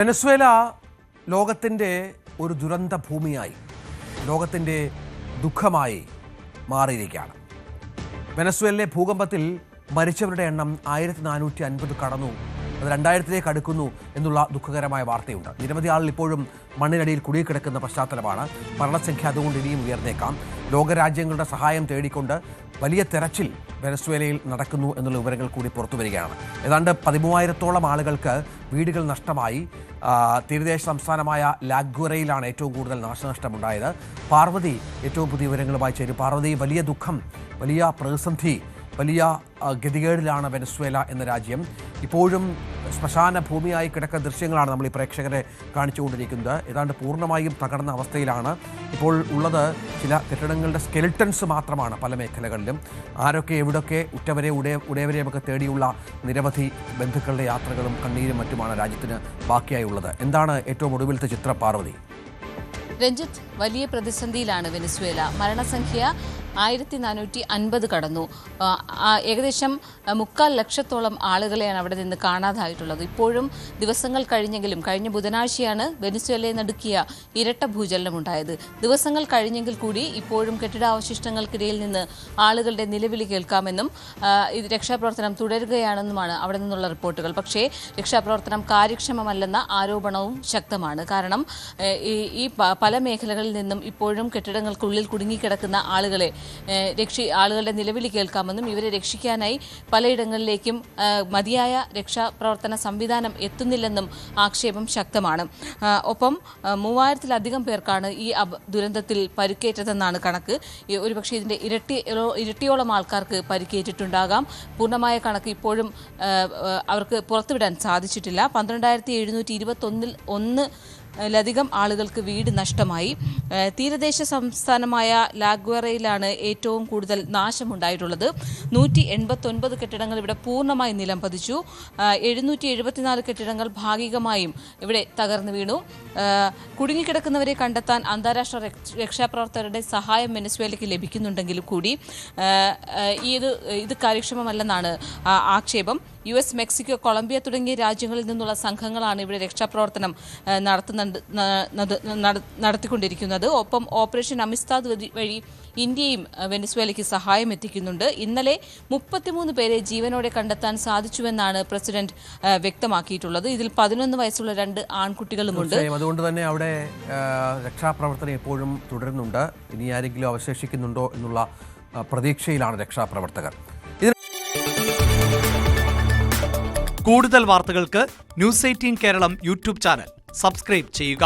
Venezuela ലോകത്തിൻ്റെ ഒരു ദുരന്ത ഭൂമിയായി, ലോകത്തിൻ്റെ ദുഃഖമായി മാറിയിരിക്കുകയാണ്. വെനസ്വേലയിലെ ഭൂകമ്പത്തിൽ മരിച്ചവരുടെ എണ്ണം 1450 കടന്നു. അത് 2000-ലേക്ക് അടുക്കുന്നു എന്നുള്ള ദുഃഖകരമായ വാർത്തയുണ്ട്. നിരവധി ആളുകൾ ഇപ്പോഴും മണ്ണിനടിയിൽ കുടുങ്ങിക്കിടക്കുന്ന പശ്ചാത്തലമാണ്. മരണസംഖ്യ അതുകൊണ്ട് ഇനിയും ഉയർന്നേക്കാം. ലോകരാജ്യങ്ങളുടെ സഹായം തേടിക്കൊണ്ട് വലിയ തെരച്ചിൽ വെനസ്വേലയിൽ നടക്കുന്നു എന്നുള്ള വിവരങ്ങൾ കൂടി പുറത്തു വരികയാണ്. ഏതാണ്ട് 13,000-ഓളം ആളുകൾക്ക് വീടുകൾ നഷ്ടമായി. തീരദേശ സംസ്ഥാനമായ ലാഗ്വറയിലാണ് ഏറ്റവും കൂടുതൽ നാശനഷ്ടമുണ്ടായത്. പാർവതി ഏറ്റവും പുതിയ വിവരങ്ങളുമായി ചേരും. പാർവതി, വലിയ ദുഃഖം, വലിയ പ്രതിസന്ധി, വലിയ ഗതികേടിലാണ് വെനസ്വേല എന്ന രാജ്യം. ഇപ്പോഴും ശ്മശാന ഭൂമിയായി കിടക്കുന്ന ദൃശ്യങ്ങളാണ് നമ്മൾ ഈ പ്രേക്ഷകരെ കാണിച്ചുകൊണ്ടിരിക്കുന്നത്. ഏതാണ്ട് പൂർണ്ണമായും തകർന്ന അവസ്ഥയിലാണ് ഇപ്പോൾ ഉള്ളത്. ചില കെട്ടിടങ്ങളുടെ സ്കെലിട്ടൺസ് മാത്രമാണ് പല മേഖലകളിലും. ആരൊക്കെ എവിടൊക്കെ ഉറ്റവരെ ഉടയവരെയൊക്കെ തേടിയുള്ള നിരവധി ബന്ധുക്കളുടെ യാത്രകളും കണ്ണീരും മറ്റുമാണ് രാജ്യത്തിന് ബാക്കിയായുള്ളത്. എന്താണ് ഏറ്റവും ഒടുവിലത്തെ ചിത്രം, പാർവതി? രഞ്ജിത്ത്, വലിയ പ്രതിസന്ധിയിലാണ് വെനസ്വേല. മരണസംഖ്യ 1450 കടന്നു. ഏകദേശം 3/4 ലക്ഷത്തോളം ആളുകളെയാണ് അവിടെ നിന്ന് കാണാതായിട്ടുള്ളത്. ഇപ്പോഴും ദിവസങ്ങൾ കഴിഞ്ഞെങ്കിലും, കഴിഞ്ഞ ബുധനാഴ്ചയാണ് വെനസ്വേലയെ നടുക്കിയ ഇരട്ട ഭൂചലനമുണ്ടായത്. ദിവസങ്ങൾ കഴിഞ്ഞെങ്കിൽ കൂടി ഇപ്പോഴും കെട്ടിടാവശിഷ്ടങ്ങൾക്കിടയിൽ നിന്ന് ആളുകളുടെ നിലവിളി കേൾക്കാമെന്നും രക്ഷാപ്രവർത്തനം തുടരുകയാണെന്നുമാണ് അവിടെ നിന്നുള്ള റിപ്പോർട്ടുകൾ. പക്ഷേ രക്ഷാപ്രവർത്തനം കാര്യക്ഷമമല്ലെന്ന ആരോപണവും ശക്തമാണ്. കാരണം ഈ പല മേഖലകളിൽ നിന്നും ഇപ്പോഴും കെട്ടിടങ്ങൾക്കുള്ളിൽ കുടുങ്ങിക്കിടക്കുന്ന ആളുകളുടെ നിലവിളി കേൾക്കാമെന്നും ഇവരെ രക്ഷിക്കാനായി പലയിടങ്ങളിലേക്കും മതിയായ രക്ഷാപ്രവർത്തന സംവിധാനം എത്തുന്നില്ലെന്നും ആക്ഷേപം ശക്തമാണ്. ഒപ്പം 3000-ലധികം പേർക്കാണ് ഈ ദുരന്തത്തിൽ പരിക്കേറ്റതെന്നാണ് കണക്ക്. ഒരുപക്ഷെ ഇതിൻ്റെ ഇരട്ടിയോളം ആൾക്കാർക്ക് പരിക്കേറ്റിട്ടുണ്ടാകാം. പൂർണ്ണമായ കണക്ക് ഇപ്പോഴും അവർക്ക് പുറത്തുവിടാൻ സാധിച്ചിട്ടില്ല. 12,721 ആളുകൾക്ക് വീട് നഷ്ടമായി. തീരദേശ സംസ്ഥാനമായ ലാഗ്വറയിലാണ് ഏറ്റവും കൂടുതൽ നാശമുണ്ടായിട്ടുള്ളത്. 189 കെട്ടിടങ്ങൾ ഇവിടെ പൂർണ്ണമായി നിലം പതിച്ചു. 774 കെട്ടിടങ്ങൾ ഭാഗികമായും ഇവിടെ തകർന്നു വീണു. കുടുങ്ങിക്കിടക്കുന്നവരെ കണ്ടെത്താൻ അന്താരാഷ്ട്ര രക്ഷാപ്രവർത്തകരുടെ സഹായം വെനസ്വേലയ്ക്ക് ലഭിക്കുന്നുണ്ടെങ്കിലും കൂടി ഇത് കാര്യക്ഷമമല്ലെന്നാണ് ആക്ഷേപം. US, മെക്സിക്കോ, കൊളംബിയ തുടങ്ങിയ രാജ്യങ്ങളിൽ നിന്നുള്ള സംഘങ്ങളാണ് ഇവിടെ രക്ഷാപ്രവർത്തനം നടത്തിക്കൊണ്ടിരിക്കുന്നത്. ഒപ്പം ഓപ്പറേഷൻ അമിസ്താദ് വഴി ഇന്ത്യയും വെനസ്വേലയ്ക്ക് സഹായം എത്തിക്കുന്നുണ്ട്. ഇന്നലെ 33 പേരെ ജീവനോടെ കണ്ടെത്താൻ സാധിച്ചുവെന്നാണ് പ്രസിഡന്റ് വ്യക്തമാക്കിയിട്ടുള്ളത്. ഇതിൽ 11 വയസ്സുള്ള 2 ആൺകുട്ടികളുമുണ്ട്. അതുകൊണ്ട് തന്നെ അവിടെ രക്ഷാപ്രവർത്തനം എപ്പോഴും തുടരുന്നുണ്ട്. ഇനി ആരെങ്കിലും അവശേഷിക്കുന്നുണ്ടോ എന്നുള്ള പ്രതീക്ഷയിലാണ് രക്ഷാപ്രവർത്തകർ. കൂടുതൽ വാർത്തകൾക്ക് News 18 Keralam YouTube channel subscribe ചെയ്യുക.